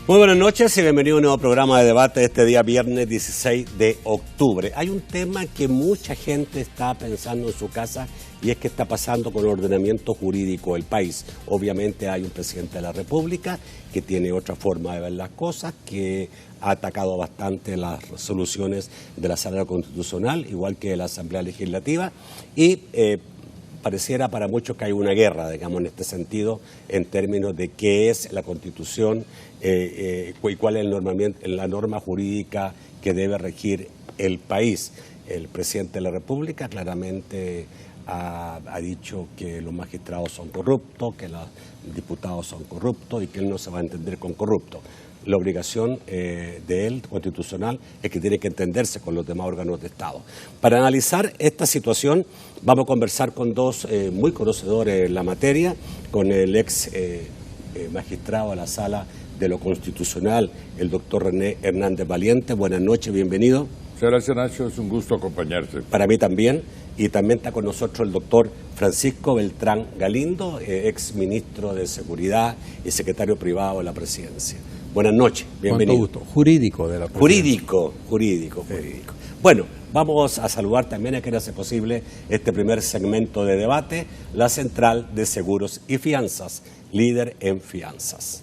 Muy buenas noches y bienvenido a un nuevo programa de debate este día viernes 16 de octubre. Hay un tema que mucha gente está pensando en su casa y es qué está pasando con el ordenamiento jurídico del país. Obviamente hay un presidente de la República que tiene otra forma de ver las cosas, que ha atacado bastante las resoluciones de la Sala Constitucional, igual que de la Asamblea Legislativa, y pareciera para muchos que hay una guerra, digamos, en este sentido, en términos de qué es la Constitución y cuál es la norma jurídica que debe regir el país. El presidente de la República claramente ha dicho que los magistrados son corruptos, que los diputados son corruptos y que él no se va a entender con corruptos. La obligación de él, constitucional, es que tiene que entenderse con los demás órganos de Estado. Para analizar esta situación, vamos a conversar con dos muy conocedores en la materia, con el ex magistrado de la Sala de lo Constitucional, el doctor René Hernández Valiente. Buenas noches, bienvenido. Muchas gracias, Nacho, es un gusto acompañarte. Para mí también, y también está con nosotros el doctor Francisco Beltrán Galindo, ex ministro de Seguridad y secretario privado de la Presidencia. Buenas noches, bienvenido. Con todo gusto. Jurídico de la Presidencia. Jurídico. Bueno, vamos a saludar también a quien hace posible este primer segmento de debate, la Central de Seguros y Fianzas, líder en fianzas.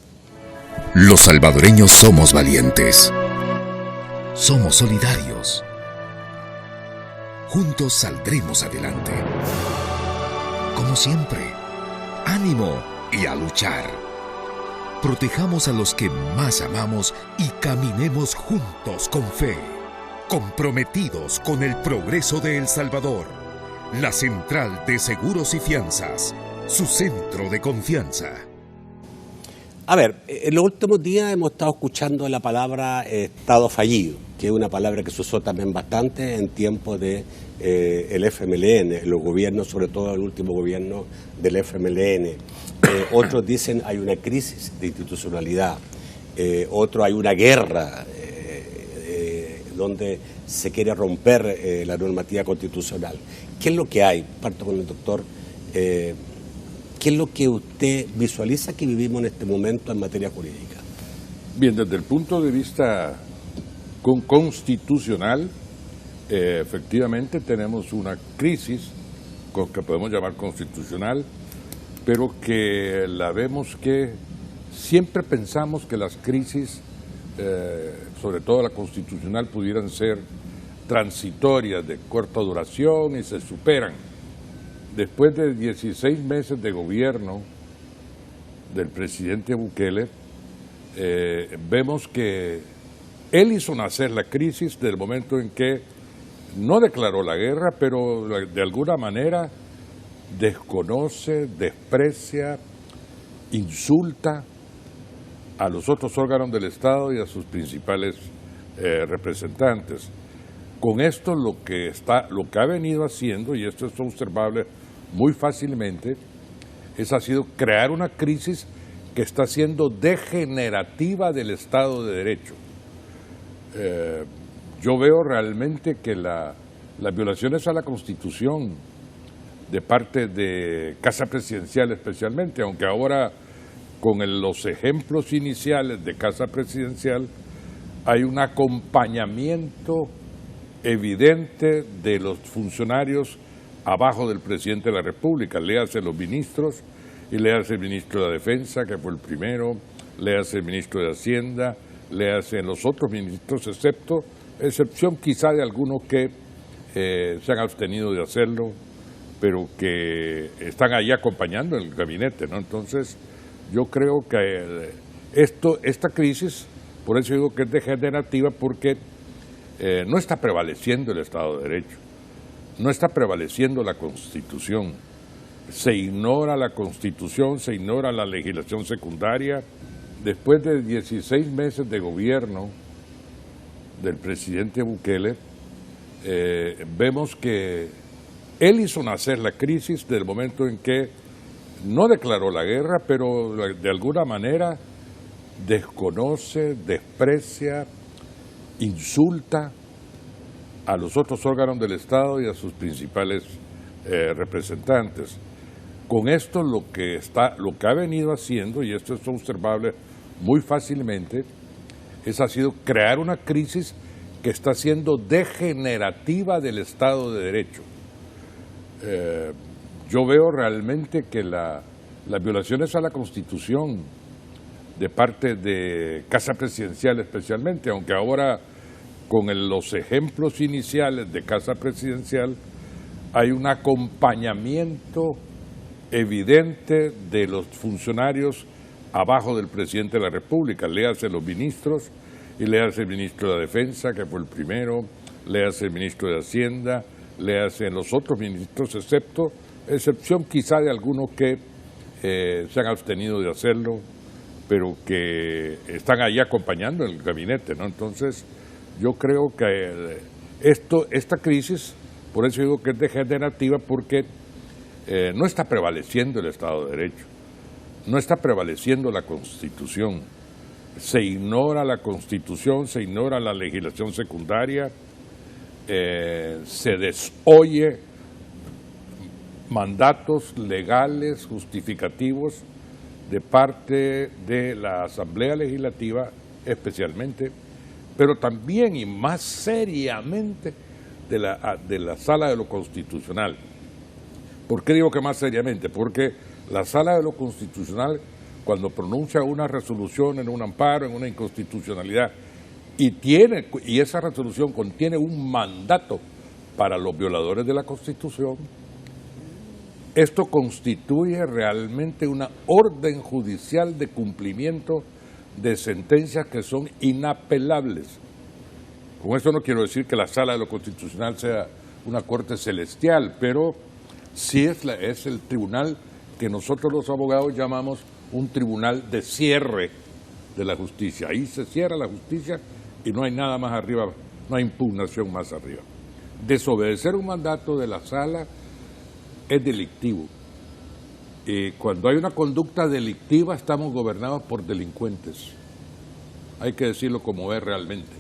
Los salvadoreños somos valientes. Somos solidarios. Juntos saldremos adelante. Como siempre, ánimo y a luchar. Protejamos a los que más amamos y caminemos juntos con fe, comprometidos con el progreso de El Salvador. La Central de Seguros y Fianzas, su centro de confianza. A ver, en los últimos días hemos estado escuchando la palabra Estado fallido, que es una palabra que se usó también bastante en tiempos de el FMLN, los gobiernos, sobre todo el último gobierno del FMLN. Otros dicen hay una crisis de institucionalidad, otros hay una guerra donde se quiere romper la normativa constitucional. ¿Qué es lo que hay? Parto con el doctor. ¿Qué es lo que usted visualiza que vivimos en este momento en materia jurídica? Bien, desde el punto de vista constitucional, efectivamente tenemos una crisis que podemos llamar constitucional, pero que la vemos que siempre pensamos que las crisis, sobre todo la constitucional, pudieran ser transitorias, de corta duración y se superan. Después de 16 meses de gobierno del presidente Bukele, vemos que él hizo nacer la crisis del momento en que no declaró la guerra, pero de alguna manera desconoce, desprecia, insulta a los otros órganos del Estado y a sus principales representantes. Con esto lo que ha venido haciendo, y esto es observable muy fácilmente, ha sido crear una crisis que está siendo degenerativa del Estado de Derecho. Yo veo realmente que las violaciones a la Constitución de parte de Casa Presidencial especialmente, aunque ahora con los ejemplos iniciales de Casa Presidencial hay un acompañamiento evidente de los funcionarios abajo del presidente de la República, léase los ministros, y léase el ministro de la Defensa, que fue el primero, léase el ministro de Hacienda, léase los otros ministros, excepción quizá de algunos que se han abstenido de hacerlo, pero que están ahí acompañando el gabinete, ¿no? Entonces, yo creo que esta crisis, por eso digo que es degenerativa, porque no está prevaleciendo el Estado de Derecho, no está prevaleciendo la Constitución, se ignora la Constitución, se ignora la legislación secundaria. Después de 16 meses de gobierno del presidente Bukele, vemos que él hizo nacer la crisis del momento en que no declaró la guerra, pero de alguna manera desconoce, desprecia, insulta a los otros órganos del Estado y a sus principales representantes. Con esto lo que ha venido haciendo, y esto es observable muy fácilmente, ha sido crear una crisis que está siendo degenerativa del Estado de Derecho. Yo veo realmente que las violaciones a la Constitución de parte de Casa Presidencial especialmente, aunque ahora con los ejemplos iniciales de Casa Presidencial hay un acompañamiento evidente de los funcionarios abajo del presidente de la República, léase los ministros, y léase el ministro de la Defensa, que fue el primero, léase el ministro de Hacienda, léase los otros ministros, excepción quizá de algunos que se han abstenido de hacerlo, pero que están ahí acompañando el gabinete, ¿no? Entonces, yo creo que esta crisis, por eso digo que es degenerativa, porque no está prevaleciendo el Estado de Derecho, no está prevaleciendo la Constitución, se ignora la Constitución, se ignora la legislación secundaria, se desoye mandatos legales justificativos de parte de la Asamblea Legislativa especialmente, pero también y más seriamente de la Sala de lo Constitucional. ¿Por qué digo que más seriamente? Porque la Sala de lo Constitucional, cuando pronuncia una resolución en un amparo, en una inconstitucionalidad, y esa resolución contiene un mandato para los violadores de la Constitución, esto constituye realmente una orden judicial de cumplimiento de sentencias que son inapelables. Con esto no quiero decir que la Sala de lo Constitucional sea una corte celestial, pero sí es el tribunal que nosotros los abogados llamamos un tribunal de cierre de la justicia. Ahí se cierra la justicia y no hay nada más arriba, no hay impugnación más arriba. Desobedecer un mandato de la Sala es delictivo. Cuando hay una conducta delictiva estamos gobernados por delincuentes. Hay que decirlo como es realmente.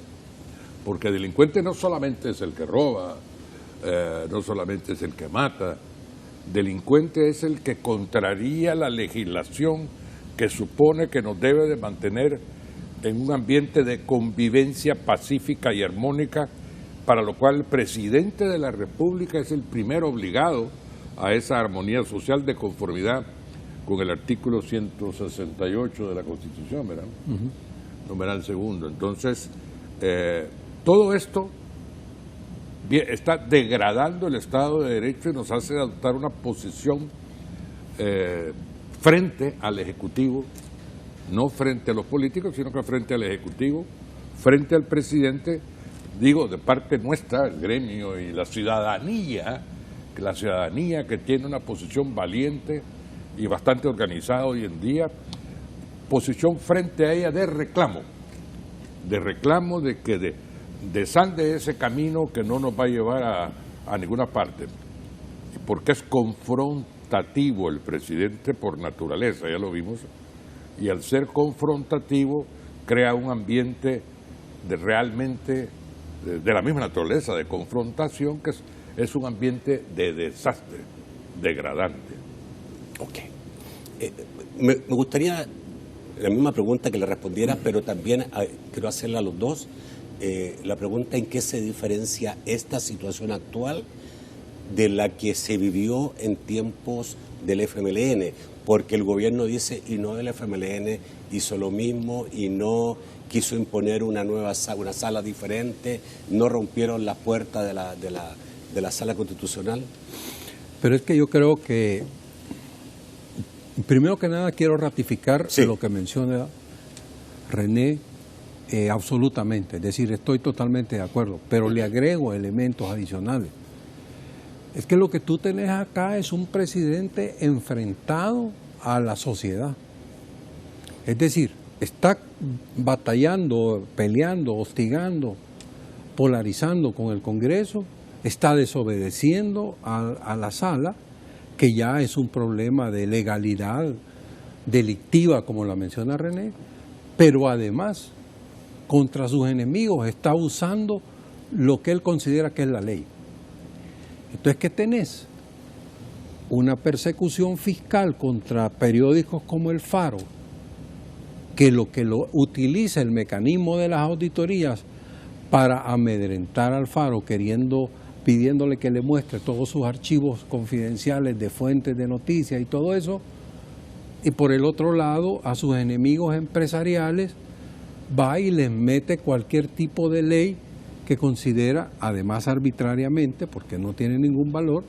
Porque delincuente no solamente es el que roba, no solamente es el que mata. Delincuente es el que contraría la legislación que supone que nos debe de mantener en un ambiente de convivencia pacífica y armónica, para lo cual el presidente de la República es el primer obligado a esa armonía social de conformidad con el artículo 168 de la Constitución, ¿verdad? Numeral segundo. Entonces, todo esto está degradando el Estado de Derecho y nos hace adoptar una posición frente al Ejecutivo, no frente a los políticos, sino que frente al Ejecutivo, frente al presidente, digo, de parte nuestra, el gremio y la ciudadanía que tiene una posición valiente y bastante organizada hoy en día, posición frente a ella de reclamo de que desande ese camino que no nos va a llevar a ninguna parte, porque es confrontativo el presidente por naturaleza, ya lo vimos, y al ser confrontativo crea un ambiente realmente de la misma naturaleza, de confrontación, que es un ambiente de desastre, degradante. Ok. Me gustaría la misma pregunta que le respondiera, pero también quiero hacerle a los dos la pregunta: ¿en qué se diferencia esta situación actual de la que se vivió en tiempos del FMLN? Porque el gobierno dice, y no el FMLN hizo lo mismo y no quiso imponer una sala diferente, no rompieron las puertas de la sala constitucional. Pero es que yo creo que, primero que nada, quiero ratificar lo que menciona René absolutamente, es decir, estoy totalmente de acuerdo, pero le agrego elementos adicionales. Es que lo que tú tenés acá es un presidente enfrentado a la sociedad. Es decir, está batallando, peleando, hostigando, polarizando con el Congreso, está desobedeciendo a la sala, que ya es un problema de legalidad delictiva, como la menciona René, pero además, contra sus enemigos, está usando lo que él considera que es la ley. Entonces, ¿qué tenés? Una persecución fiscal contra periódicos como El Faro, que lo utiliza el mecanismo de las auditorías para amedrentar a Alfaro, pidiéndole que le muestre todos sus archivos confidenciales de fuentes de noticias y todo eso, y por el otro lado a sus enemigos empresariales va y les mete cualquier tipo de ley que considera, además arbitrariamente, porque no tiene ningún valor,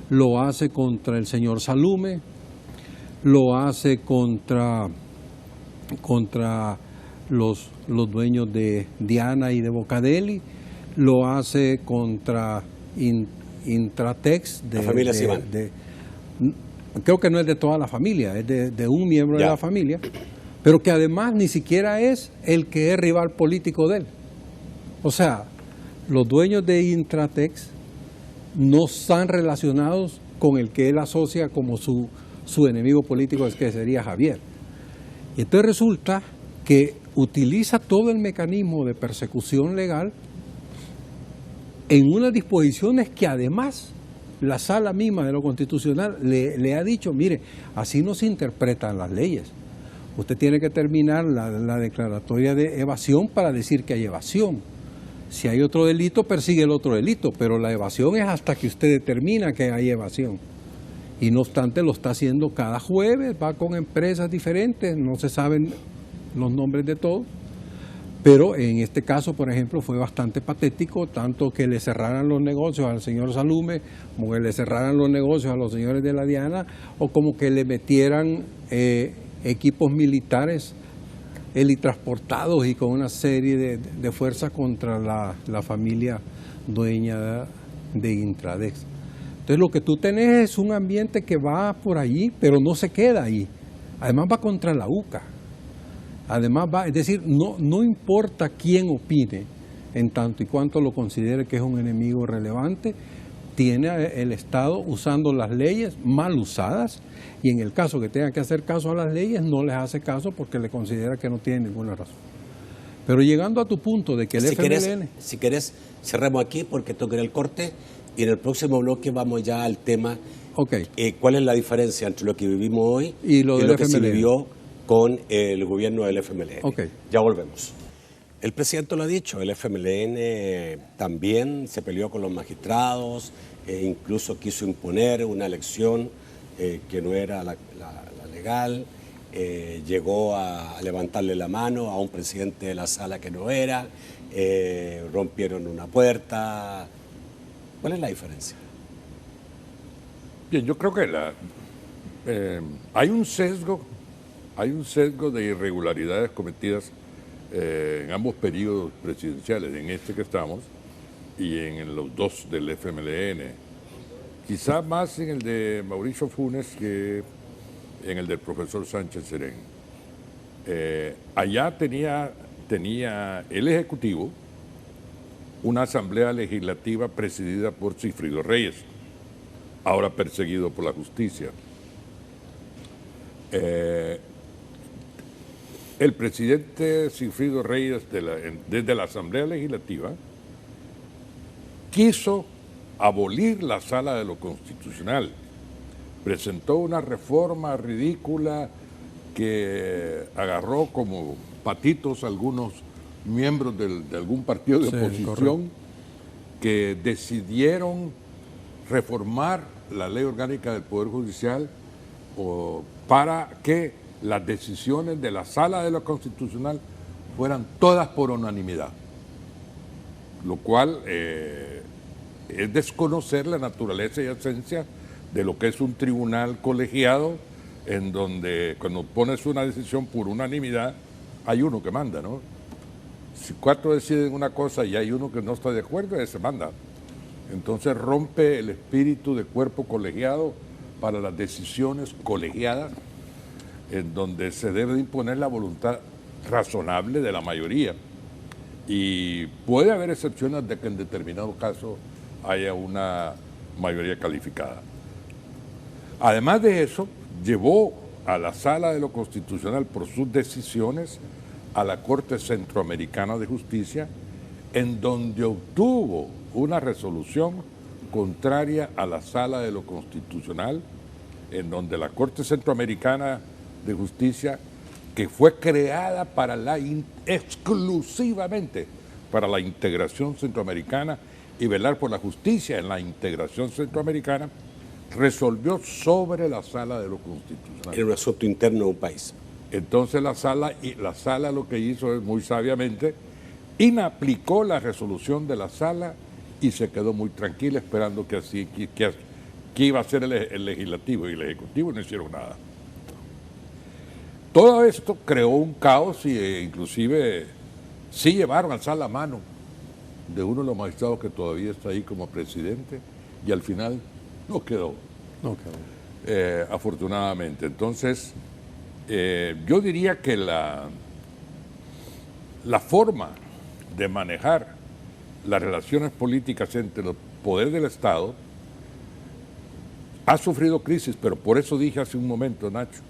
lo hace contra el señor Salume, lo hace contra los dueños de Diana y de Bocadeli, lo hace contra Intratex, la familia Simán. Creo que no es de toda la familia, es de un miembro de la familia, pero que además ni siquiera es el que es rival político de él. O sea, los dueños de Intratex no están relacionados con el que él asocia como su enemigo político, que sería Javier. Y entonces resulta que utiliza todo el mecanismo de persecución legal en unas disposiciones que además la sala misma de lo constitucional le ha dicho, mire, así no se interpretan las leyes. Usted tiene que terminar la declaratoria de evasión para decir que hay evasión. Si hay otro delito, persigue el otro delito, pero la evasión es hasta que usted determina que hay evasión. Y no obstante, lo está haciendo cada jueves, va con empresas diferentes, no se saben los nombres de todos, pero en este caso, por ejemplo, fue bastante patético, tanto que le cerraran los negocios al señor Salume, como que le cerraran los negocios a los señores de la Diana, o como que le metieran equipos militares helitransportados y con una serie de fuerzas contra la familia dueña de Intradex. Entonces lo que tú tenés es un ambiente que va por allí, pero no se queda ahí. Además va contra la UCA. Además va, es decir, no importa quién opine, en tanto y cuanto lo considere que es un enemigo relevante, tiene el Estado usando las leyes mal usadas, y en el caso que tenga que hacer caso a las leyes, no les hace caso porque le considera que no tiene ninguna razón. Pero llegando a tu punto de que el FMLN... Si querés, cerremos aquí porque toca el corte, y en el próximo bloque vamos ya al tema. Okay. ¿Cuál es la diferencia entre lo que vivimos hoy y lo que se vivió con el gobierno del FMLN? Okay. Ya volvemos. El presidente lo ha dicho, el FMLN también se peleó con los magistrados, incluso quiso imponer una elección que no era la legal, llegó a levantarle la mano a un presidente de la sala que no era, rompieron una puerta. ¿Cuál es la diferencia? Bien, yo creo que hay un sesgo de irregularidades cometidas en ambos periodos presidenciales, en este que estamos y en los dos del FMLN. Quizá más en el de Mauricio Funes que en el del profesor Sánchez Serén. Allá tenía el Ejecutivo una asamblea legislativa presidida por Sigfrido Reyes, ahora perseguido por la justicia. El presidente Sigfrido Reyes, desde la Asamblea Legislativa, quiso abolir la Sala de lo Constitucional. Presentó una reforma ridícula que agarró como patitos algunos miembros de algún partido de oposición que decidieron reformar la Ley Orgánica del Poder Judicial para que las decisiones de la Sala de lo Constitucional fueran todas por unanimidad, lo cual es desconocer la naturaleza y esencia de lo que es un tribunal colegiado, en donde cuando pones una decisión por unanimidad hay uno que manda, ¿no? Si 4 deciden una cosa y hay uno que no está de acuerdo, ese manda. Entonces rompe el espíritu de cuerpo colegiado para las decisiones colegiadas, en donde se debe imponer la voluntad razonable de la mayoría. Y puede haber excepciones de que en determinado caso haya una mayoría calificada. Además de eso, llevó a la Sala de lo Constitucional por sus decisiones a la Corte Centroamericana de Justicia, en donde obtuvo una resolución contraria a la Sala de lo Constitucional, en donde la Corte Centroamericana de Justicia que fue creada para exclusivamente para la integración centroamericana y velar por la justicia en la integración centroamericana, resolvió sobre la sala de lo constitucional. Era un asunto interno de un país. Entonces la sala lo que hizo es muy sabiamente inaplicó la resolución de la sala y se quedó muy tranquila esperando que iba a ser el legislativo y el ejecutivo, no hicieron nada. Todo esto creó un caos e inclusive sí llevaron a alzar la mano de uno de los magistrados que todavía está ahí como presidente y al final no quedó. Afortunadamente. Entonces, yo diría que la forma de manejar las relaciones políticas entre los poderes del Estado ha sufrido crisis, pero por eso dije hace un momento, Nacho,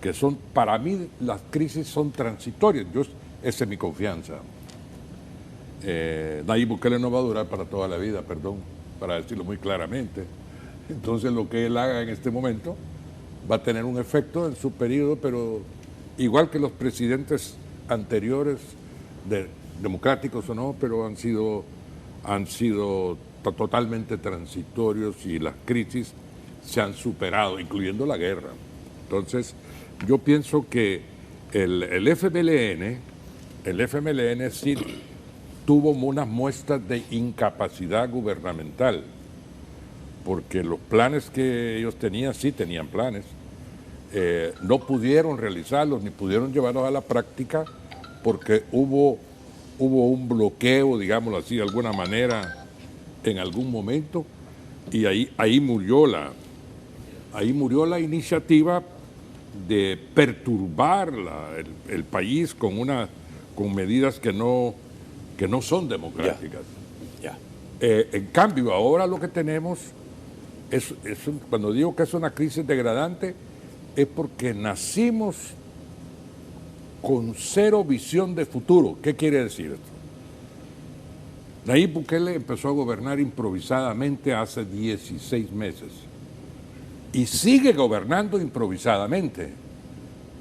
que para mí las crisis son transitorias. Esa es mi confianza. Nayib Bukele no va a durar para toda la vida, para decirlo muy claramente. Entonces lo que él haga en este momento va a tener un efecto en su periodo, pero igual que los presidentes anteriores, democráticos o no, pero han sido totalmente transitorios y las crisis se han superado, incluyendo la guerra. Entonces, yo pienso que el FMLN sí tuvo unas muestras de incapacidad gubernamental, porque los planes que ellos tenían, sí tenían planes, no pudieron realizarlos ni pudieron llevarlos a la práctica porque hubo un bloqueo, digámoslo así, de alguna manera, en algún momento, y ahí murió la iniciativa de perturbar el país con medidas que no son democráticas. En cambio, ahora lo que tenemos cuando digo que es una crisis degradante, es porque nacimos con cero visión de futuro. ¿Qué quiere decir esto? Nayib Bukele empezó a gobernar improvisadamente hace 16 meses y sigue gobernando improvisadamente.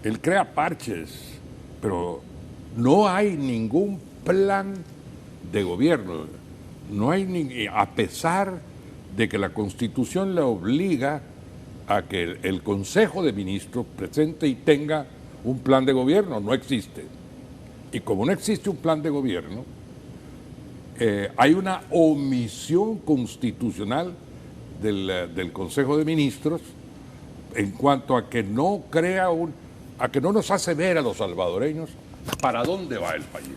Él crea parches, pero no hay ningún plan de gobierno. No hay a pesar de que la Constitución le obliga a que el Consejo de Ministros presente y tenga un plan de gobierno, no existe. Y como no existe un plan de gobierno, hay una omisión constitucional del Consejo de Ministros en cuanto a que no nos hace ver a los salvadoreños para dónde va el país.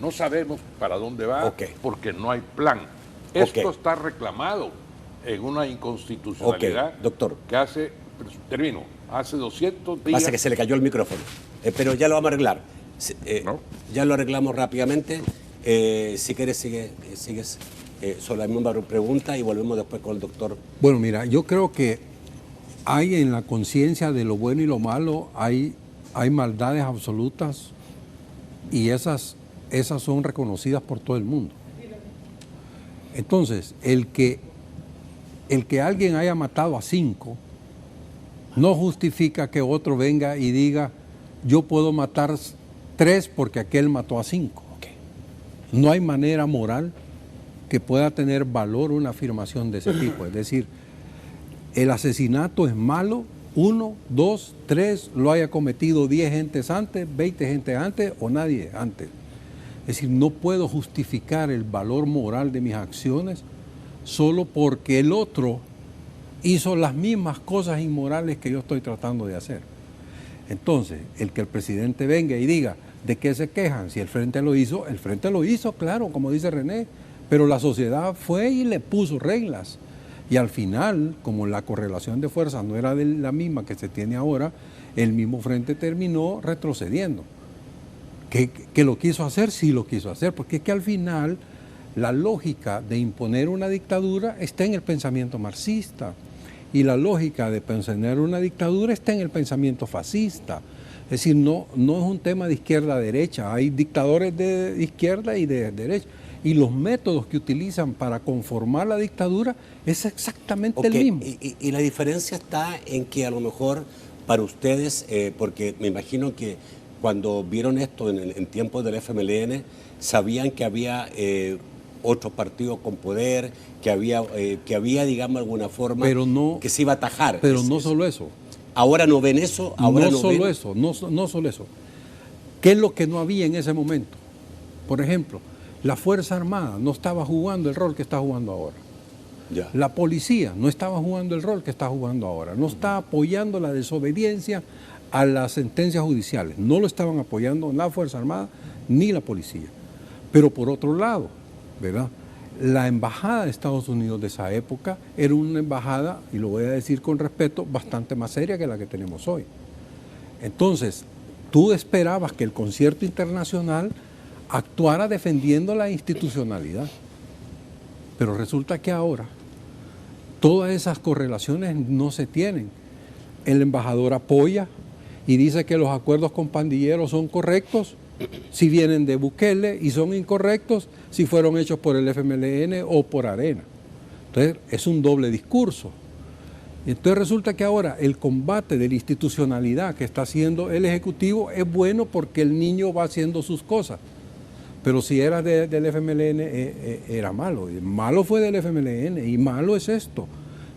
No sabemos para dónde va porque no hay plan. Esto está reclamado en una inconstitucionalidad doctor. Que hace 200 días... Pasa que se le cayó el micrófono, pero ya lo vamos a arreglar. ¿No? Ya lo arreglamos rápidamente. Si quieres, sigues sobre la misma pregunta y volvemos después con el doctor. Bueno, mira, yo creo que hay en la conciencia de lo bueno y lo malo, hay maldades absolutas y esas son reconocidas por todo el mundo. Entonces, el que alguien haya matado a 5 no justifica que otro venga y diga yo puedo matar 3 porque aquel mató a 5. No hay manera moral que pueda tener valor una afirmación de ese tipo. Es decir, el asesinato es malo, 1, 2, 3, lo haya cometido 10 gentes antes, 20 gentes antes o nadie antes. Es decir, no puedo justificar el valor moral de mis acciones solo porque el otro hizo las mismas cosas inmorales que yo estoy tratando de hacer. Entonces, el que el presidente venga y diga, ¿de qué se quejan? Si el Frente lo hizo, claro, como dice René, pero la sociedad fue y le puso reglas. Y al final, como la correlación de fuerzas no era de la misma que se tiene ahora, el mismo Frente terminó retrocediendo. ¿Que lo quiso hacer? Sí lo quiso hacer, porque es que al final la lógica de imponer una dictadura está en el pensamiento marxista y la lógica de imponer una dictadura está en el pensamiento fascista. Es decir, no es un tema de izquierda a derecha, hay dictadores de izquierda y de derecha. Y los métodos que utilizan para conformar la dictadura es exactamente el mismo. Y la diferencia está en que a lo mejor para ustedes, porque me imagino que cuando vieron esto en tiempos del FMLN, sabían que había otros partidos con poder, que había, digamos, alguna forma que se iba a atajar. Pero no solo eso. ¿Ahora no ven eso? ¿Ahora no solo eso, no solo eso. ¿Qué es lo que no había en ese momento? Por ejemplo, la Fuerza Armada no estaba jugando el rol que está jugando ahora. Ya. La policía no estaba jugando el rol que está jugando ahora. No está apoyando la desobediencia a las sentencias judiciales. No lo estaban apoyando la Fuerza Armada ni la policía. Pero por otro lado, ¿verdad?, la embajada de Estados Unidos de esa época era una embajada, y lo voy a decir con respeto, bastante más seria que la que tenemos hoy. Entonces, tú esperabas que el concierto internacional actuara defendiendo la institucionalidad. Pero resulta que ahora todas esas correlaciones no se tienen. El embajador apoya y dice que los acuerdos con pandilleros son correctos si vienen de Bukele y son incorrectos si fueron hechos por el FMLN o por Arena. Entonces es un doble discurso. Entonces resulta que ahora el combate de la institucionalidad que está haciendo el Ejecutivo es bueno porque el niño va haciendo sus cosas. Pero si era del FMLN era malo. Malo fue del FMLN y malo es esto.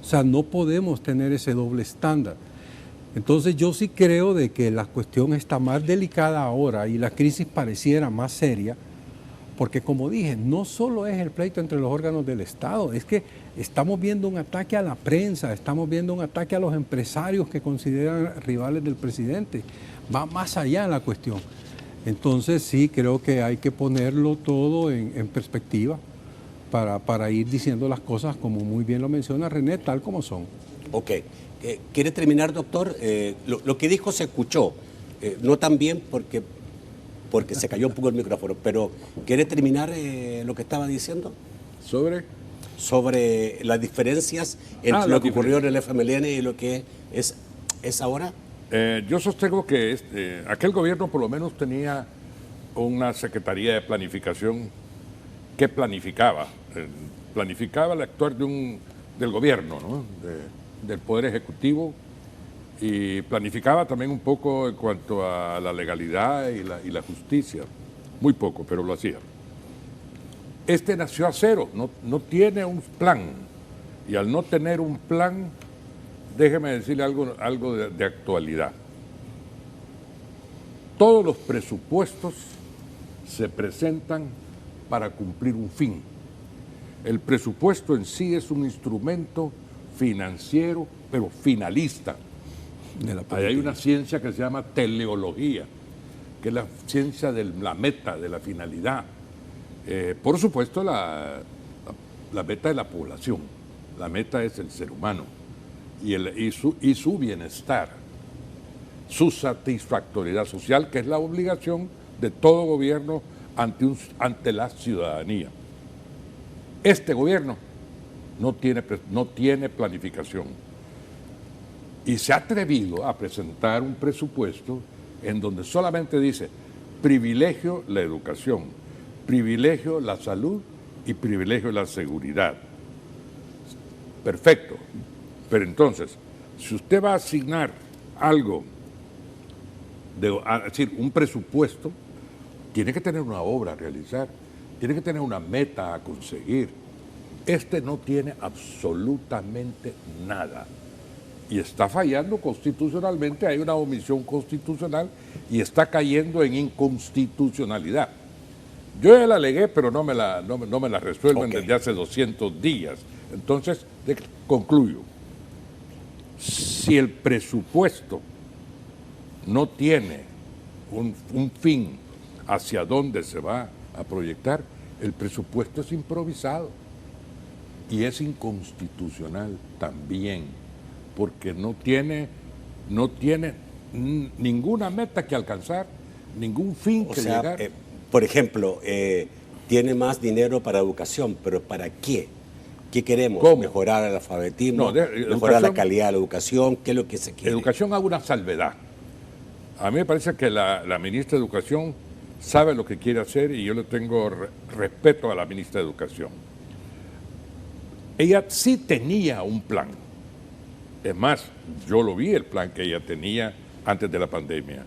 O sea, no podemos tener ese doble estándar. Entonces yo sí creo de que la cuestión está más delicada ahora y la crisis pareciera más seria, porque como dije, no solo es el pleito entre los órganos del Estado, es que estamos viendo un ataque a la prensa, estamos viendo un ataque a los empresarios que consideran rivales del presidente. Va más allá la cuestión. Entonces sí creo que hay que ponerlo todo en perspectiva para ir diciendo las cosas, como muy bien lo menciona René, tal como son. Ok. ¿Quiere terminar, doctor? Lo que dijo se escuchó, no tan bien porque se cayó un poco el micrófono, pero ¿quiere terminar lo que estaba diciendo? Sobre las diferencias entre lo que ocurrió en el FMLN y lo que es ahora. Yo sostengo que aquel gobierno por lo menos tenía una Secretaría de Planificación que planificaba el actuar del gobierno, ¿no?, del Poder Ejecutivo, y planificaba también un poco en cuanto a la legalidad y la justicia. Muy poco, pero lo hacía. Este nació a cero, no tiene un plan, y al no tener un plan, déjeme decirle algo de actualidad. Todos los presupuestos se presentan para cumplir un fin. El presupuesto en sí es un instrumento financiero, pero finalista. Ahí hay una ciencia que se llama teleología, que es la ciencia de la meta, de la finalidad. Por supuesto, la meta es la población, la meta es el ser humano y su bienestar, su satisfactoriedad social, que es la obligación de todo gobierno ante la ciudadanía. Este gobierno no tiene planificación y se ha atrevido a presentar un presupuesto en donde solamente dice privilegio la educación, privilegio la salud y privilegio la seguridad. Perfecto, pero entonces, si usted va a asignar algo, es decir, un presupuesto, tiene que tener una obra a realizar, tiene que tener una meta a conseguir. Este no tiene absolutamente nada y está fallando constitucionalmente, hay una omisión constitucional y está cayendo en inconstitucionalidad. Yo ya la alegué, pero no me la resuelven desde hace 200 días. Entonces, concluyo. Si el presupuesto no tiene un fin hacia dónde se va a proyectar, el presupuesto es improvisado. Y es inconstitucional también, porque no tiene ninguna meta que alcanzar, ningún fin que llegar. Por ejemplo, tiene más dinero para educación, pero ¿para qué? ¿Qué queremos? ¿Cómo? ¿Mejorar el alfabetismo? ¿Mejorar la calidad de la educación? ¿Qué es lo que se quiere? Educación hago una salvedad. A mí me parece que la ministra de Educación sabe lo que quiere hacer y yo le tengo respeto a la ministra de Educación. Ella sí tenía un plan Es más, yo lo vi, el plan que ella tenía antes de la pandemia.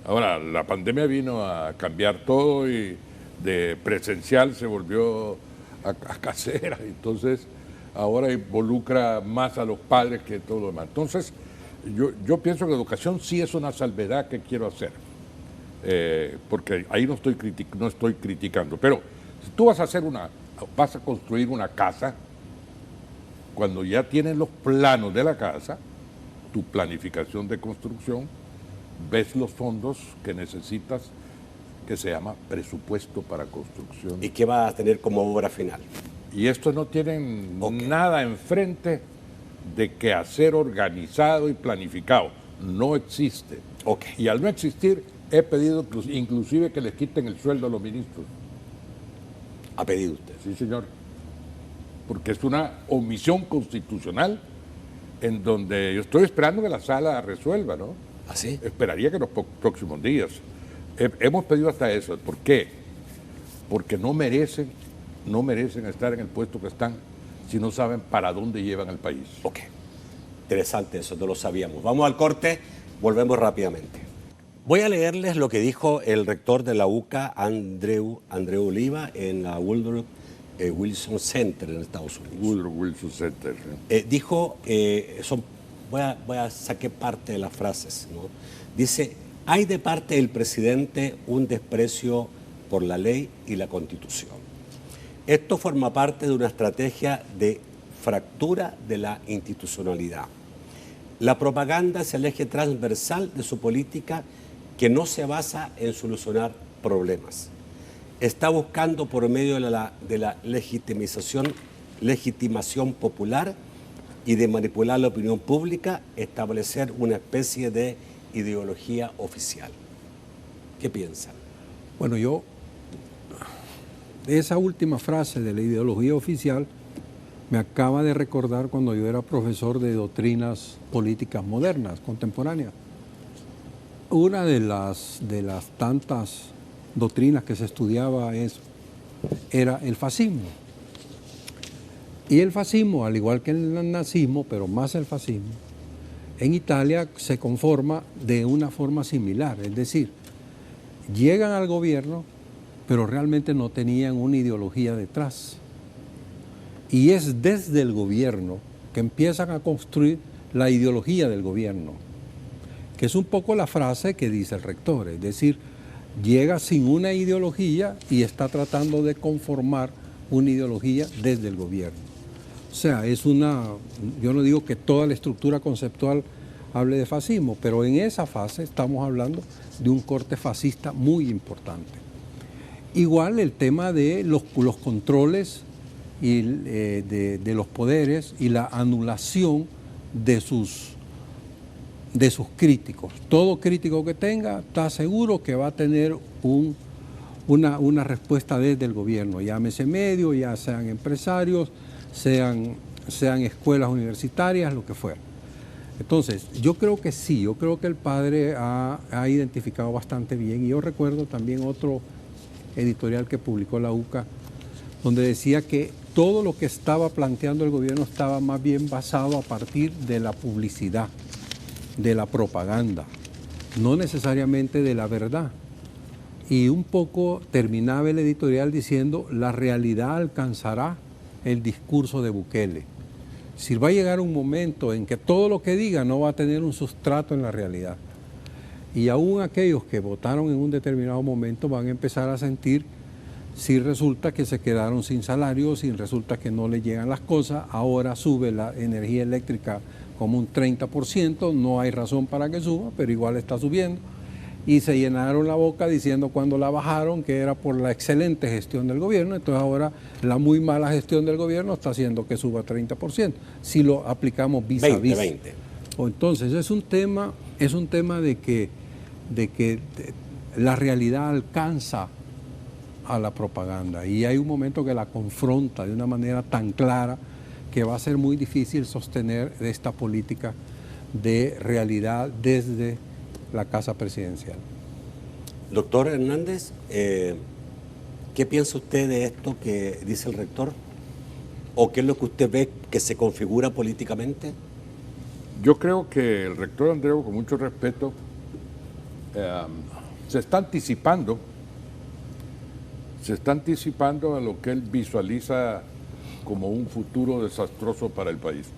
Ahora, la pandemia vino a cambiar todo y de presencial se volvió a casera. Entonces, ahora involucra más a los padres que todo lo demás. Entonces, yo pienso que educación sí es una salvedad que quiero hacer. Porque ahí no estoy criticando. Pero si tú vas a construir una casa, cuando ya tienes los planos de la casa, tu planificación de construcción, ves los fondos que necesitas, que se llama presupuesto para construcción. ¿Y qué va a tener como obra final? Y estos no tienen nada enfrente de quehacer organizado y planificado. No existe. Y al no existir, he pedido inclusive que les quiten el sueldo a los ministros. ¿Ha pedido usted? Sí, señor. Porque es una omisión constitucional en donde yo estoy esperando que la sala resuelva, ¿no? ¿Así? Esperaría que en los próximos días. Hemos pedido hasta eso. ¿Por qué? Porque no merecen estar en el puesto que están si no saben para dónde llevan el país. Ok. Interesante eso, no lo sabíamos. Vamos al corte, volvemos rápidamente. Voy a leerles lo que dijo el rector de la UCA, Andreu Oliva, en la Woodrow Wilson Center en Estados Unidos. Woodrow Wilson Center. Dijo, voy a sacar parte de las frases, ¿no? Dice, hay de parte del presidente un desprecio por la ley y la Constitución. Esto forma parte de una estrategia de fractura de la institucionalidad. La propaganda es el eje transversal de su política que no se basa en solucionar problemas. Está buscando por medio de la legitimación popular y de manipular la opinión pública, establecer una especie de ideología oficial. ¿Qué piensan? Bueno, yo, esa última frase de la ideología oficial me acaba de recordar cuando yo era profesor de doctrinas políticas modernas, contemporáneas. Una de las tantas doctrinas que se estudiaba era el fascismo. Y el fascismo, al igual que el nazismo, pero más el fascismo, en Italia se conforma de una forma similar. Es decir, llegan al gobierno, pero realmente no tenían una ideología detrás. Y es desde el gobierno que empiezan a construir la ideología del gobierno, que es un poco la frase que dice el rector, es decir, llega sin una ideología y está tratando de conformar una ideología desde el gobierno. O sea, yo no digo que toda la estructura conceptual hable de fascismo, pero en esa fase estamos hablando de un corte fascista muy importante. Igual el tema de los controles y de los poderes y la anulación de sus críticos. Todo crítico que tenga está seguro que va a tener una respuesta desde el gobierno, llámese medio, ya sean empresarios, sean escuelas universitarias, lo que fuera. Entonces, yo creo que sí, yo creo que el padre ha identificado bastante bien, y yo recuerdo también otro editorial que publicó la UCA, donde decía que todo lo que estaba planteando el gobierno estaba más bien basado a partir de la publicidad, de la propaganda, no necesariamente de la verdad. Y un poco terminaba el editorial diciendo, la realidad alcanzará el discurso de Bukele. Si va a llegar un momento en que todo lo que diga no va a tener un sustrato en la realidad. Y aún aquellos que votaron en un determinado momento van a empezar a sentir si resulta que se quedaron sin salario, si resulta que no les llegan las cosas, ahora sube la energía eléctrica como un 30%, no hay razón para que suba, pero igual está subiendo. Y se llenaron la boca diciendo cuando la bajaron que era por la excelente gestión del gobierno, entonces ahora la muy mala gestión del gobierno está haciendo que suba 30%, si lo aplicamos vis a vis. 20. Entonces es un tema de que la realidad alcanza a la propaganda y hay un momento que la confronta de una manera tan clara que va a ser muy difícil sostener esta política de realidad desde la Casa Presidencial. Doctor Hernández, ¿qué piensa usted de esto que dice el rector? ¿O qué es lo que usted ve que se configura políticamente? Yo creo que el rector Andreu, con mucho respeto, se está anticipando a lo que él visualiza como un futuro desastroso para el país.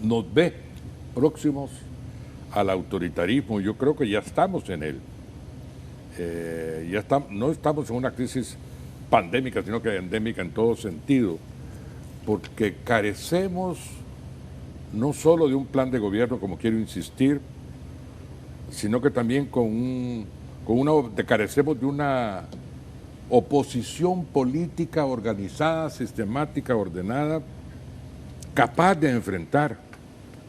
Nos ve próximos al autoritarismo. Yo creo que ya estamos en él. No estamos en una crisis pandémica, sino que endémica en todo sentido, porque carecemos no solo de un plan de gobierno, como quiero insistir, sino que también carecemos de una oposición política organizada, sistemática, ordenada, capaz de enfrentar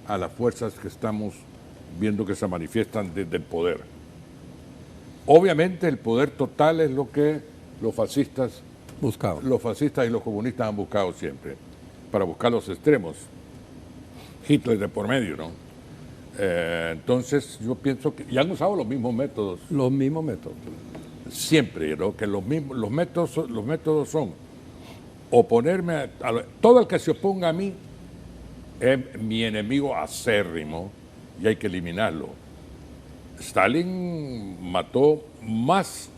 a las fuerzas que estamos viendo que se manifiestan desde el poder. Obviamente el poder total es lo que los fascistas y los comunistas han buscado siempre, para buscar los extremos. Hitler de por medio, ¿no? Entonces yo pienso que, y han usado los mismos métodos. Los mismos métodos. Siempre, ¿no? Que los métodos son oponerme todo el que se oponga a mí es mi enemigo acérrimo y hay que eliminarlo. Stalin mató más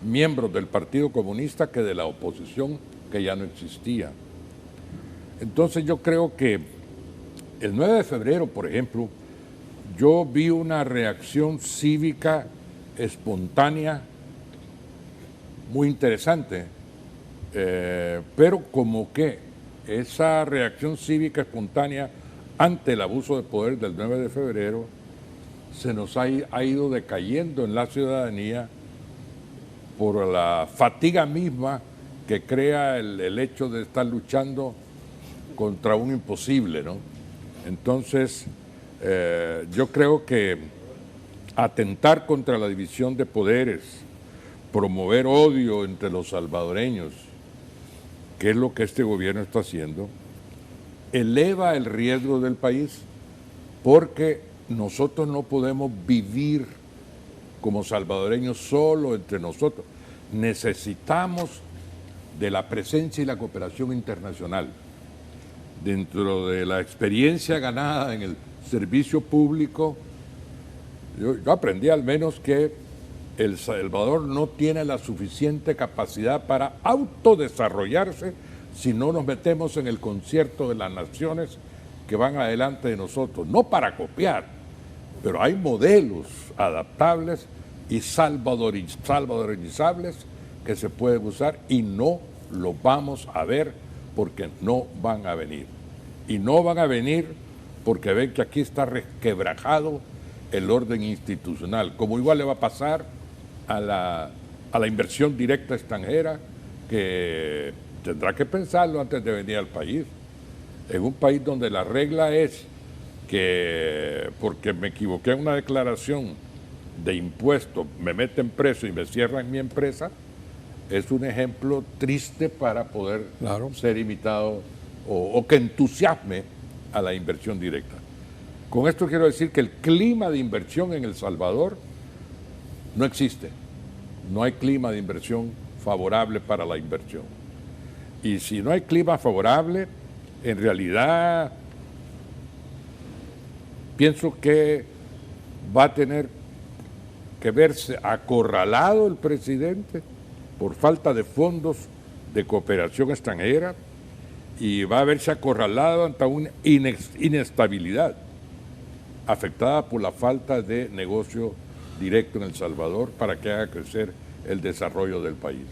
miembros del Partido Comunista que de la oposición, que ya no existía. Entonces yo creo que el 9 de febrero, por ejemplo, yo vi una reacción cívica espontánea muy interesante, pero como que esa reacción cívica espontánea ante el abuso de poder del 9 de febrero se nos ha ido decayendo en la ciudadanía por la fatiga misma que crea el hecho de estar luchando contra un imposible, ¿no? Entonces, yo creo que atentar contra la división de poderes, promover odio entre los salvadoreños, que es lo que este gobierno está haciendo, eleva el riesgo del país, porque nosotros no podemos vivir como salvadoreños solo entre nosotros. Necesitamos de la presencia y la cooperación internacional. Dentro de la experiencia ganada en el servicio público, yo aprendí al menos que El Salvador no tiene la suficiente capacidad para autodesarrollarse si no nos metemos en el concierto de las naciones que van adelante de nosotros, no para copiar, pero hay modelos adaptables y salvadorinizables que se pueden usar y no los vamos a ver porque no van a venir. Y no van a venir porque ven que aquí está resquebrajado el orden institucional, como igual le va a pasar a la inversión directa extranjera, que tendrá que pensarlo antes de venir al país. En un país donde la regla es que porque me equivoqué en una declaración de impuesto, me meten preso y me cierran mi empresa, es un ejemplo triste para poder ser imitado o que entusiasme a la inversión directa. Con esto quiero decir que el clima de inversión en El Salvador no existe. No hay clima de inversión favorable para la inversión. Y si no hay clima favorable, en realidad pienso que va a tener que verse acorralado el presidente por falta de fondos de cooperación extranjera y va a verse acorralado ante una inestabilidad afectada por la falta de negocio directo en El Salvador para que haga crecer el desarrollo del país.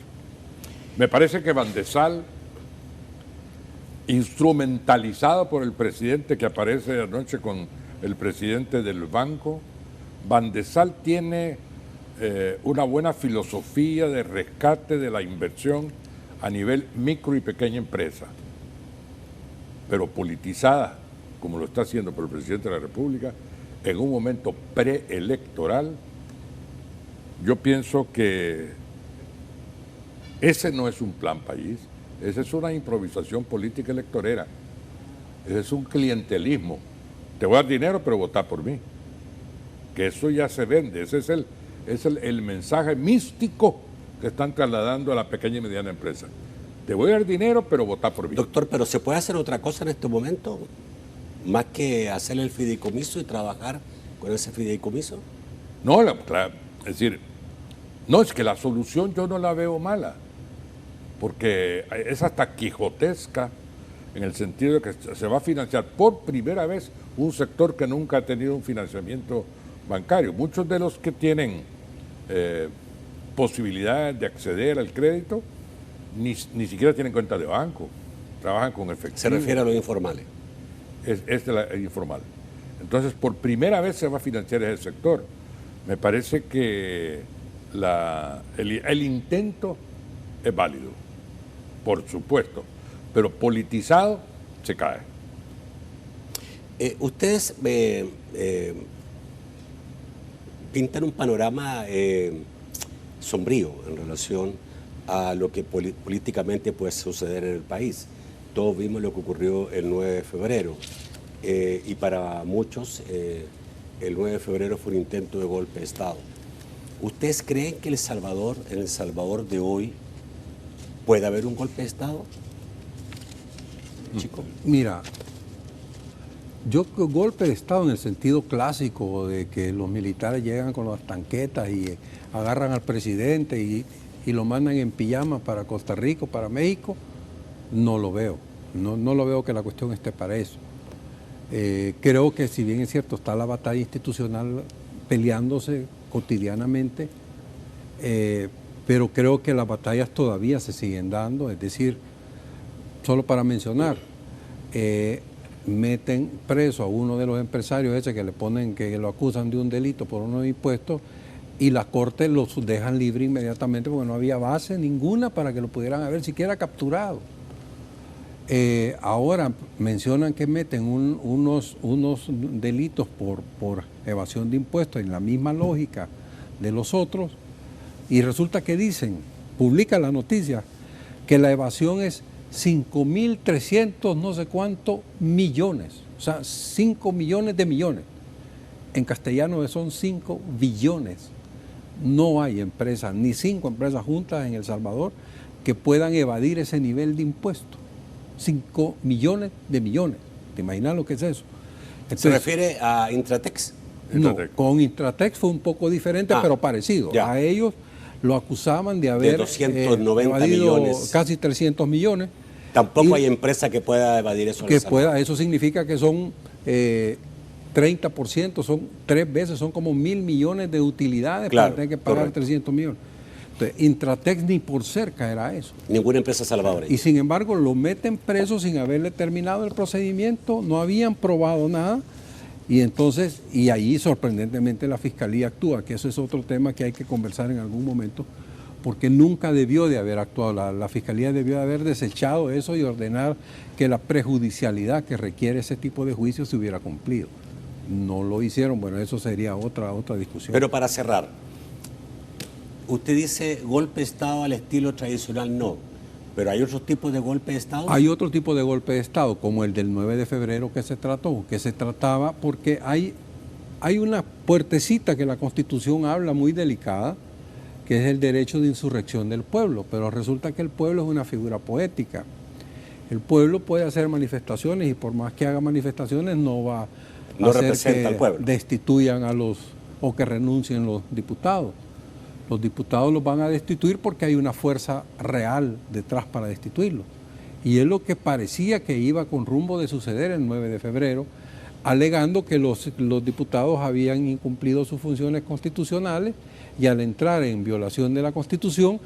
Me parece que Bandesal, instrumentalizado por el presidente que aparece anoche con el presidente del banco, Bandesal tiene una buena filosofía de rescate de la inversión a nivel micro y pequeña empresa, pero politizada, como lo está haciendo por el presidente de la República, en un momento preelectoral. Yo pienso que ese no es un plan país, esa es una improvisación política electorera, ese es un clientelismo. Te voy a dar dinero, pero votá por mí. Que eso ya se vende, ese es el mensaje místico que están trasladando a la pequeña y mediana empresa. Te voy a dar dinero, pero votá por mí. Doctor, ¿pero se puede hacer otra cosa en este momento? más que hacer el fideicomiso y trabajar con ese fideicomiso. No, es decir, no, es que la solución yo no la veo mala, porque es hasta quijotesca en el sentido de que se va a financiar por primera vez un sector que nunca ha tenido un financiamiento bancario. Muchos de los que tienen posibilidades de acceder al crédito ni siquiera tienen cuenta de banco, trabajan con efectivo. Se refiere a los informales. Es el informal. Entonces, por primera vez se va a financiar ese sector. Me parece que el intento es válido, por supuesto, pero politizado se cae. Ustedes pintan un panorama sombrío en relación a lo que políticamente puede suceder en el país. Todos vimos lo que ocurrió el 9 de febrero y para muchos el 9 de febrero fue un intento de golpe de Estado. ¿Ustedes creen que en El Salvador de hoy puede haber un golpe de Estado? Chico. Mira, yo golpe de Estado en el sentido clásico de que los militares llegan con las tanquetas y agarran al presidente y lo mandan en pijama para Costa Rica, para México, no lo veo. No lo veo que la cuestión esté para eso. Creo que si bien es cierto, está la batalla institucional peleándose cotidianamente, pero creo que las batallas todavía se siguen dando, es decir, solo para mencionar, meten preso a uno de los empresarios ese que lo acusan de un delito por unos impuestos y las cortes los dejan libre inmediatamente porque no había base ninguna para que lo pudieran haber siquiera capturado. Ahora mencionan que meten unos delitos por evasión de impuestos en la misma lógica de los otros y resulta que publica la noticia que la evasión es 5.300 no sé cuántos millones, o sea, 5 millones de millones. En castellano son 5 billones. No hay empresas, ni 5 empresas juntas en El Salvador que puedan evadir ese nivel de impuestos. 5 millones de millones. ¿Te imaginas lo que es eso? Entonces, ¿se refiere a Intratex? No, con Intratex fue un poco diferente, pero parecido. Ya. A ellos lo acusaban de haber 290 millones. Casi 300 millones. Tampoco hay empresa que pueda evadir eso. Eso significa que son 30%, son 3 veces, son como 1.000 millones de utilidades para tener que pagar 300 millones. Entonces, Intratex ni por cerca era eso. Ninguna empresa salvadoreña. Y sin embargo lo meten preso sin haberle terminado el procedimiento, no habían probado nada y entonces, y ahí sorprendentemente la Fiscalía actúa, que eso es otro tema que hay que conversar en algún momento, porque nunca debió de haber actuado, la Fiscalía debió de haber desechado eso y ordenar que la prejudicialidad que requiere ese tipo de juicio se hubiera cumplido. No lo hicieron, bueno, eso sería otra discusión. Pero para cerrar, usted dice golpe de Estado al estilo tradicional, no, pero ¿hay otros tipos de golpe de Estado? Hay otro tipo de golpe de Estado, como el del 9 de febrero que se trataba, porque hay una puertecita que la Constitución habla muy delicada, que es el derecho de insurrección del pueblo, pero resulta que el pueblo es una figura poética. El pueblo puede hacer manifestaciones y por más que haga manifestaciones no va a hacer que al pueblo. Destituyan o que renuncien los diputados. Los diputados los van a destituir porque hay una fuerza real detrás para destituirlos. Y es lo que parecía que iba con rumbo de suceder el 9 de febrero, alegando que los diputados habían incumplido sus funciones constitucionales y al entrar en violación de la Constitución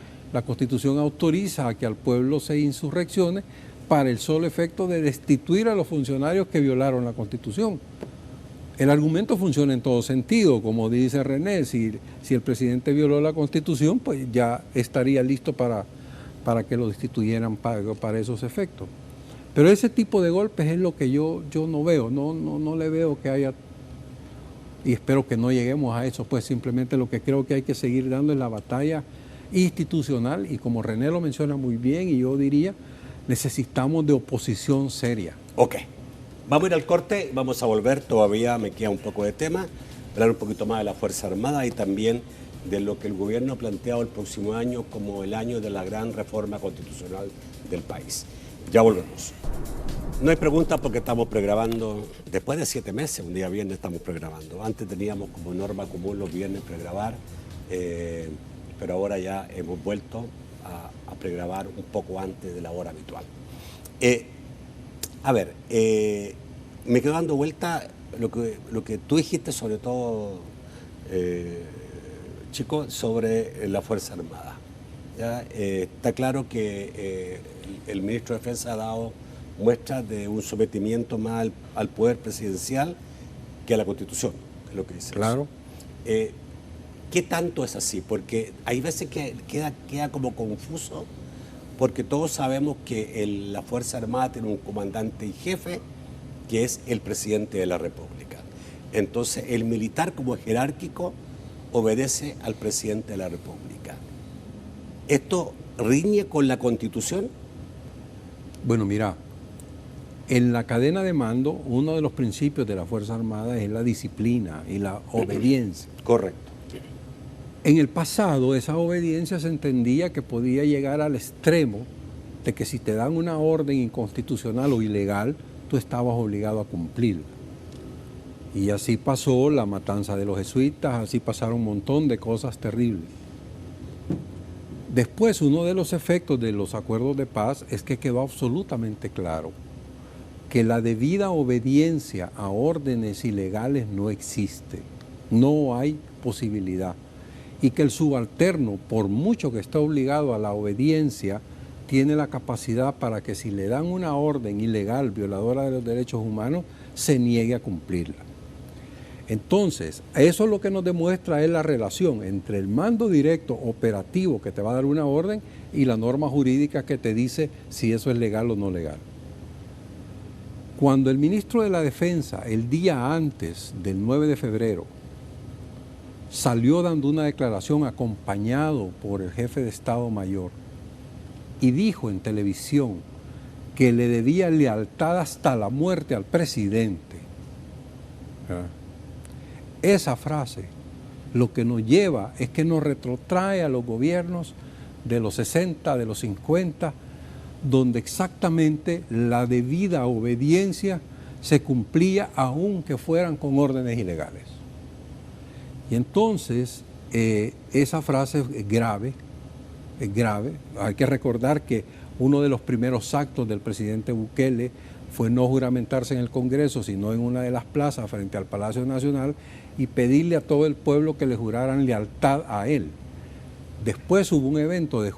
autoriza a que al pueblo se insurreccione para el solo efecto de destituir a los funcionarios que violaron la Constitución. El argumento funciona en todo sentido, como dice René, si el presidente violó la Constitución, pues ya estaría listo para que lo destituyeran para esos efectos. Pero ese tipo de golpes es lo que yo no veo, no le veo que haya, y espero que no lleguemos a eso, pues simplemente lo que creo que hay que seguir dando es la batalla institucional y como René lo menciona muy bien y yo diría, necesitamos de oposición seria. Ok. Vamos a ir al corte, vamos a volver, todavía me queda un poco de tema, hablar un poquito más de la Fuerza Armada y también de lo que el gobierno ha planteado el próximo año como el año de la gran reforma constitucional del país. Ya volvemos. No hay preguntas porque estamos pregrabando, después de 7 meses, un día viernes estamos pregrabando. Antes teníamos como norma común los viernes pregrabar, pero ahora ya hemos vuelto a pregrabar un poco antes de la hora habitual. Me quedo dando vuelta lo que tú dijiste, sobre todo, Chico, sobre la Fuerza Armada. ¿Ya? Está claro que el ministro de Defensa ha dado muestras de un sometimiento más al poder presidencial que a la Constitución, es lo que dice. Claro. ¿Qué tanto es así? Porque hay veces que queda como confuso, porque todos sabemos que la Fuerza Armada tiene un comandante y jefe, que es el presidente de la República. Entonces, el militar como jerárquico obedece al presidente de la República. ¿Esto riñe con la Constitución? Bueno, mira, en la cadena de mando, uno de los principios de la Fuerza Armada es la disciplina y la obediencia. Correcto. En el pasado, esa obediencia se entendía que podía llegar al extremo de que si te dan una orden inconstitucional o ilegal, tú estabas obligado a cumplirla. Y así pasó la matanza de los jesuitas, así pasaron un montón de cosas terribles. Después, uno de los efectos de los acuerdos de paz es que quedó absolutamente claro que la debida obediencia a órdenes ilegales no existe, no hay posibilidad, y que el subalterno, por mucho que esté obligado a la obediencia, tiene la capacidad para que si le dan una orden ilegal, violadora de los derechos humanos, se niegue a cumplirla. Entonces, eso lo que nos demuestra es la relación entre el mando directo operativo que te va a dar una orden y la norma jurídica que te dice si eso es legal o no legal. Cuando el ministro de la Defensa, el día antes del 9 de febrero, salió dando una declaración acompañado por el jefe de Estado Mayor y dijo en televisión que le debía lealtad hasta la muerte al presidente, esa frase lo que nos lleva es que nos retrotrae a los gobiernos de los 60, de los 50, donde exactamente la debida obediencia se cumplía aunque fueran con órdenes ilegales. Y entonces esa frase es grave, es grave. Hay que recordar que uno de los primeros actos del presidente Bukele fue no juramentarse en el Congreso, sino en una de las plazas frente al Palacio Nacional y pedirle a todo el pueblo que le juraran lealtad a él. Después hubo un evento de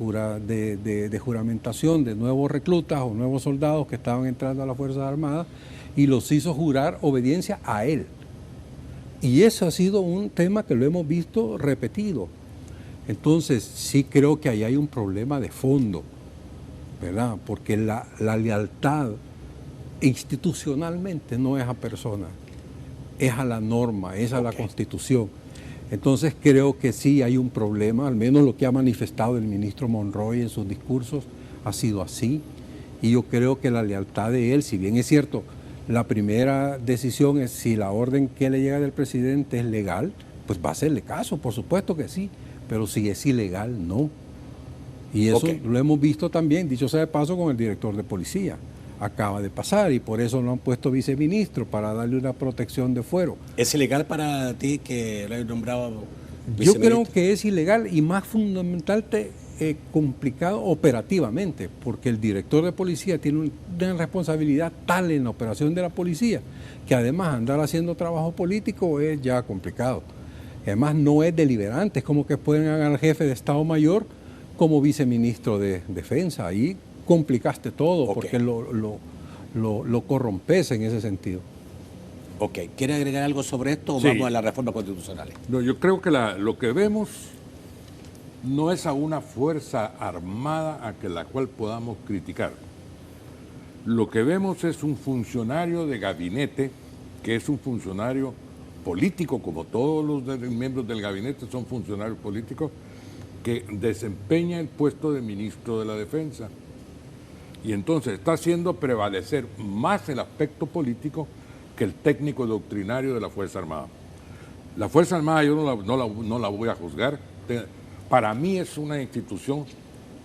juramentación de nuevos reclutas o nuevos soldados que estaban entrando a las Fuerzas Armadas y los hizo jurar obediencia a él. Y eso ha sido un tema que lo hemos visto repetido. Entonces, sí creo que ahí hay un problema de fondo, ¿verdad? Porque la lealtad institucionalmente no es a personas, es a la norma, es a la Constitución. Entonces creo que sí hay un problema, al menos lo que ha manifestado el ministro Monroy en sus discursos ha sido así. Y yo creo que la lealtad de él, si bien es cierto, la primera decisión es si la orden que le llega del presidente es legal, pues va a hacerle caso, por supuesto que sí, pero si es ilegal, no. Y eso lo hemos visto también, dicho sea de paso, con el director de policía. Acaba de pasar y por eso lo han puesto viceministro, para darle una protección de fuero. ¿Es ilegal para ti que lo hayas nombrado viceministro? Yo creo que es ilegal y más fundamentalmente complicado operativamente, porque el director de policía tiene una responsabilidad tal en la operación de la policía que además andar haciendo trabajo político es ya complicado. Además no es deliberante, es como que pueden hacer al jefe de Estado Mayor como viceministro de Defensa. Ahí complicaste todo porque lo corrompes en ese sentido. Ok, ¿quiere agregar algo sobre esto o vamos a la reforma constitucional? No, yo creo que lo que vemos no es a una fuerza armada a la cual podamos criticar. Lo que vemos es un funcionario de gabinete, que es un funcionario político, como todos los miembros del gabinete son funcionarios políticos, que desempeña el puesto de ministro de la Defensa. Y entonces está haciendo prevalecer más el aspecto político que el técnico doctrinario de la Fuerza Armada. La Fuerza Armada yo no la voy a juzgar. Para mí es una institución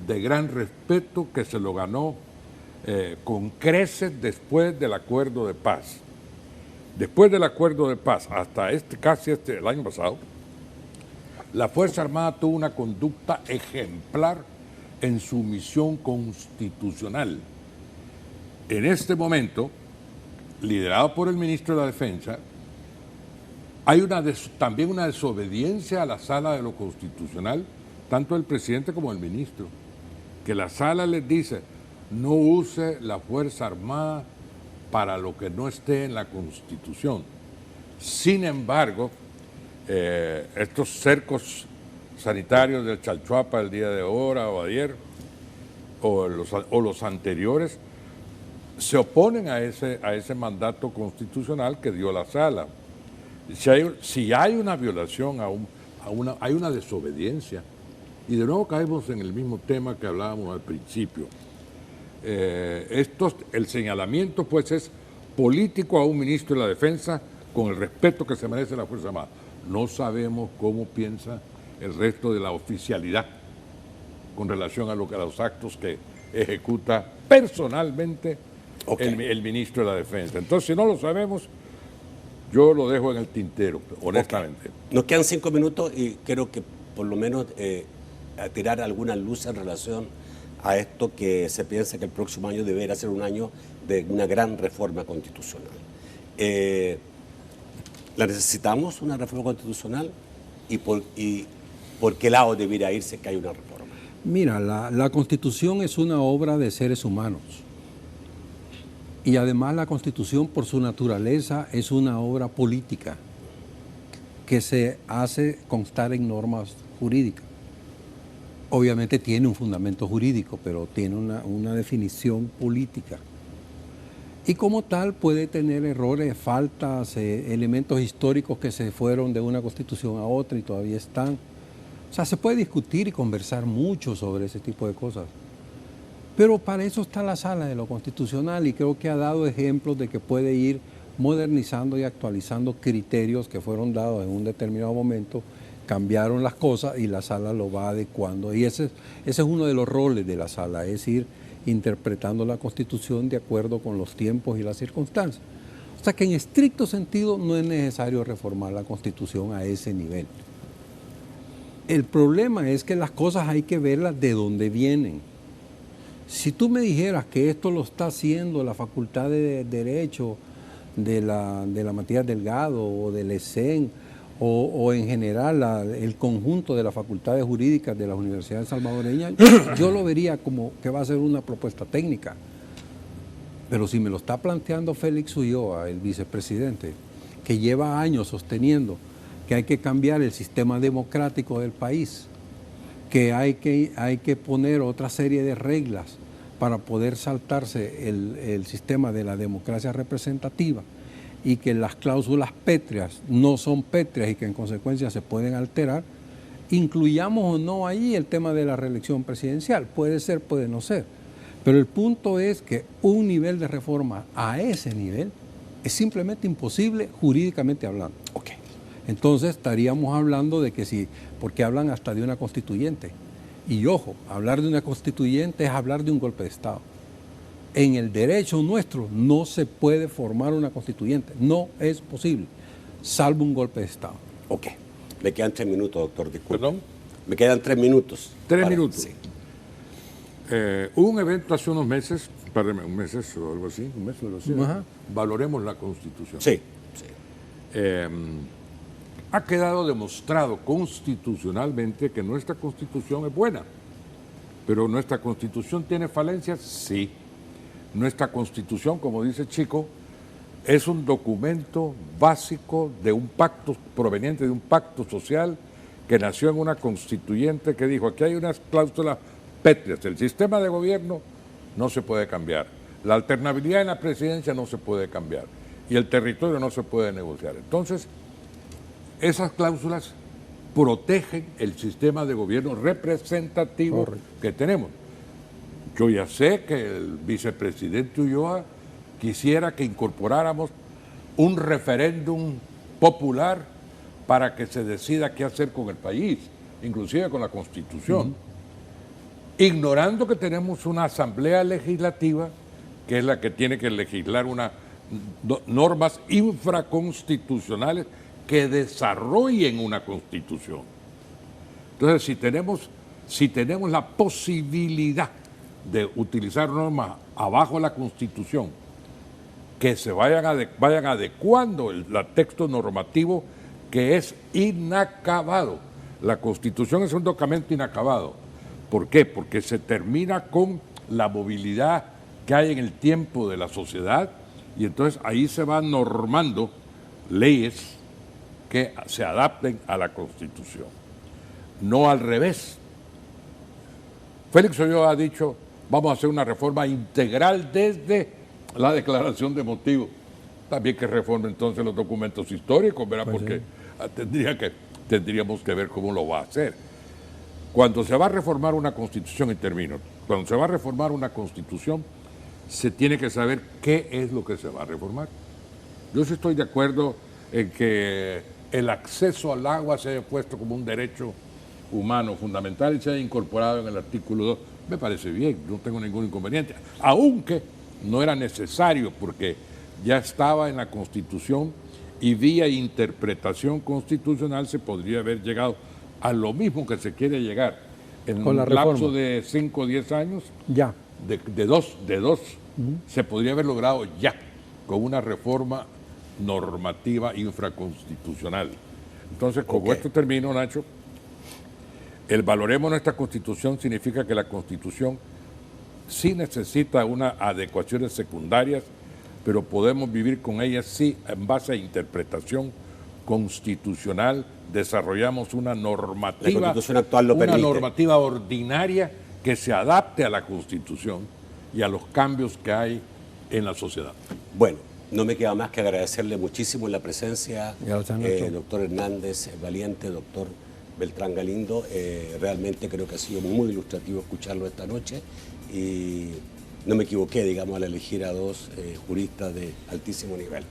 de gran respeto que se lo ganó con creces después del acuerdo de paz. Después del acuerdo de paz, hasta el año pasado, la Fuerza Armada tuvo una conducta ejemplar en su misión constitucional. En este momento, liderado por el ministro de la Defensa, hay también una desobediencia a la Sala de lo Constitucional, tanto del presidente como del ministro, que la Sala les dice, no use la Fuerza Armada para lo que no esté en la Constitución. Sin embargo, estos cercos sanitarios del Chalchuapa el día de ahora o ayer, o los anteriores, se oponen a ese mandato constitucional que dio la Sala. Si hay una violación, hay una desobediencia. Y de nuevo caemos en el mismo tema que hablábamos al principio. El señalamiento pues es político a un ministro de la Defensa con el respeto que se merece la Fuerza Armada. No sabemos cómo piensa el resto de la oficialidad con relación a los actos que ejecuta personalmente el ministro de la Defensa. Entonces, si no lo sabemos, yo lo dejo en el tintero, honestamente. Nos quedan 5 minutos y creo que por lo menos tirar alguna luz en relación a esto que se piensa que el próximo año deberá ser un año de una gran reforma constitucional. ¿La necesitamos una reforma constitucional? ¿Y por qué lado debería irse que hay una reforma? Mira, la Constitución es una obra de seres humanos. Y además la Constitución, por su naturaleza, es una obra política que se hace constar en normas jurídicas. Obviamente tiene un fundamento jurídico, pero tiene una definición política. Y como tal puede tener errores, faltas, elementos históricos que se fueron de una constitución a otra y todavía están. O sea, se puede discutir y conversar mucho sobre ese tipo de cosas. Pero para eso está la Sala de lo Constitucional y creo que ha dado ejemplos de que puede ir modernizando y actualizando criterios que fueron dados en un determinado momento. Cambiaron las cosas y la Sala lo va adecuando. Y ese es uno de los roles de la Sala, es ir interpretando la Constitución de acuerdo con los tiempos y las circunstancias. O sea que en estricto sentido no es necesario reformar la Constitución a ese nivel. El problema es que las cosas hay que verlas de dónde vienen. Si tú me dijeras que esto lo está haciendo la Facultad de Derecho de la Matías Delgado o del ESEN o en general el conjunto de las facultades jurídicas de las universidades salvadoreñas, yo lo vería como que va a ser una propuesta técnica. Pero si me lo está planteando Félix Ulloa, el vicepresidente, que lleva años sosteniendo que hay que cambiar el sistema democrático del país, que hay que poner otra serie de reglas para poder saltarse el sistema de la democracia representativa y que las cláusulas pétreas no son pétreas y que en consecuencia se pueden alterar, incluyamos o no ahí el tema de la reelección presidencial. Puede ser, puede no ser. Pero el punto es que un nivel de reforma a ese nivel es simplemente imposible jurídicamente hablando. Okay. Entonces estaríamos hablando de que sí, porque hablan hasta de una constituyente. Y ojo, hablar de una constituyente es hablar de un golpe de Estado. En el derecho nuestro no se puede formar una constituyente, no es posible, salvo un golpe de Estado. Ok, me quedan 3 minutos, doctor, disculpe. ¿Perdón? Me quedan 3 minutos. 3 minutos. Sí. Hubo un evento hace unos meses, un mes o algo así, Ajá. Valoremos la Constitución. Sí. Ha quedado demostrado constitucionalmente que nuestra Constitución es buena, pero nuestra Constitución tiene falencias, sí. Nuestra Constitución, como dice Chico, es un documento básico de un pacto, proveniente de un pacto social que nació en una constituyente que dijo, aquí hay unas cláusulas pétreas, el sistema de gobierno no se puede cambiar, la alternabilidad en la presidencia no se puede cambiar y el territorio no se puede negociar. Entonces, esas cláusulas protegen el sistema de gobierno representativo que tenemos. Yo ya sé que el vicepresidente Ulloa quisiera que incorporáramos un referéndum popular para que se decida qué hacer con el país, inclusive con la Constitución, ignorando que tenemos una asamblea legislativa que es la que tiene que legislar normas infraconstitucionales que desarrollen una constitución. Entonces, si tenemos la posibilidad de utilizar normas abajo de la Constitución que se vayan adecuando el texto normativo que es inacabado. La Constitución es un documento inacabado. ¿Por qué? Porque se termina con la movilidad que hay en el tiempo de la sociedad y entonces ahí se van normando leyes que se adapten a la Constitución. No al revés. Félix Ulloa ha dicho, vamos a hacer una reforma integral desde la declaración de motivos. También que reforme entonces los documentos históricos, ¿verdad? Pues porque tendríamos que ver cómo lo va a hacer. Cuando se va a reformar una constitución, y termino, cuando se va a reformar una constitución, se tiene que saber qué es lo que se va a reformar. Yo sí estoy de acuerdo en que el acceso al agua se haya puesto como un derecho humano fundamental y se haya incorporado en el artículo 2. Me parece bien, no tengo ningún inconveniente, aunque no era necesario porque ya estaba en la Constitución y vía interpretación constitucional se podría haber llegado a lo mismo que se quiere llegar en un lapso de 5 o 10 años. Ya. De dos, se podría haber logrado ya con una reforma normativa infraconstitucional. Entonces, como esto termino, Nacho, el valoremos nuestra Constitución significa que la Constitución sí necesita unas adecuaciones secundarias, pero podemos vivir con ella sí en base a interpretación constitucional, desarrollamos una normativa, la Constitución actual lo permite, normativa ordinaria que se adapte a la Constitución y a los cambios que hay en la sociedad. Bueno, no me queda más que agradecerle muchísimo la presencia, doctor Hernández Valiente, doctor Beltrán Galindo. Realmente creo que ha sido muy ilustrativo escucharlo esta noche y no me equivoqué, digamos, al elegir a dos juristas de altísimo nivel.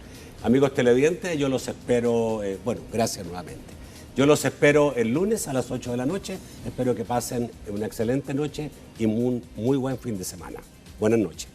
Amigos televidentes, yo los espero, bueno, gracias nuevamente. Yo los espero el lunes a las 8 de la noche. Espero que pasen una excelente noche y un muy buen fin de semana. Buenas noches.